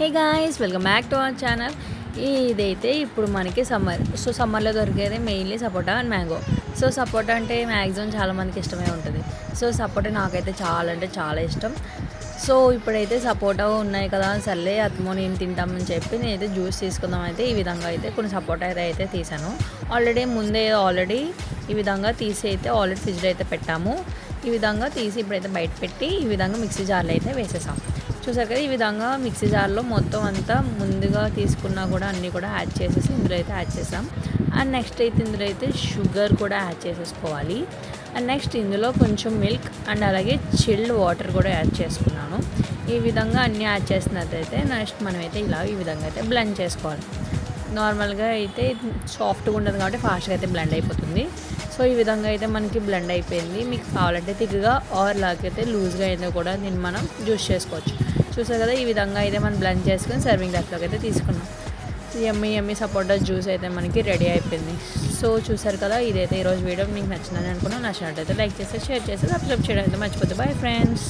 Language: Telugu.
Hey guys, welcome back to our channel. ఇదైతే ఇప్పుడు మనకి సమ్మర్లో దొరికేది mainly sapota and mango. So sapota అంటే మ్యాక్సిమం చాలామందికి ఇష్టమే ఉంటుంది. సో సపోటా నాకైతే చాలా అంటే చాలా ఇష్టం. సో ఇప్పుడైతే సపోటా ఉన్నాయి కదా, సర్లే అతమో నేను తింటామని చెప్పి నేనైతే జ్యూస్ తీసుకుందాం అయితే ఈ విధంగా అయితే కొన్ని సపోటా అయితే తీసాను. ఆల్రెడీ ఈ విధంగా తీసి అయితే ఆల్రెడీ ఫ్రిడ్జ్లో అయితే పెట్టాము. ఈ విధంగా తీసి ఇప్పుడైతే బయట పెట్టి ఈ విధంగా మిక్సీ జార్లో అయితే వేసేసాం. చూసారు కదా, ఈ విధంగా మిక్సీ జార్లో మొత్తం అంతా ముందుగా తీసుకున్నా కూడా అన్నీ కూడా యాడ్ చేసేసి ఇందులో అయితే యాడ్ చేసాం. అండ్ నెక్స్ట్ అయితే ఇందులో అయితే షుగర్ కూడా యాడ్ చేసేసుకోవాలి. అండ్ నెక్స్ట్ ఇందులో కొంచెం మిల్క్ అండ్ అలాగే చిల్డ్ వాటర్ కూడా యాడ్ చేసుకున్నాను. ఈ విధంగా అన్నీ యాడ్ చేసినట్టయితే నెక్స్ట్ మనమైతే ఈ విధంగా అయితే బ్లెండ్ చేసుకోవాలి. నార్మల్గా అయితే సాఫ్ట్గా ఉండదు కాబట్టి ఫాస్ట్గా అయితే బ్లెండ్ అయిపోతుంది. సో ఈ విధంగా అయితే మనకి బ్లెండ్ అయిపోయింది. మీకు కావాలంటే తిక్కుగా ఆర్ లాగైతే లూజ్గా అయితే కూడా దీన్ని మనం జ్యూస్ చేసుకోవచ్చు. చూసారు కదా, ఈ విధంగా అయితే మనం బ్లెండ్ చేసుకొని సర్వింగ్ గ్లాస్లోకి అయితే తీసుకున్నాం. యమ్మీ సపోటా జ్యూస్ అయితే మనకి రెడీ అయిపోయింది. సో చూసారు కదా, ఇదైతే ఈరోజు వీడియో మీకు నచ్చిందని అనుకున్నాను. నచ్చినట్టయితే లైక్ చేస్తే షేర్ చేస్తే సబ్స్క్రైబ్ చేయడం అయితే మర్చిపోద్దు. Bye friends.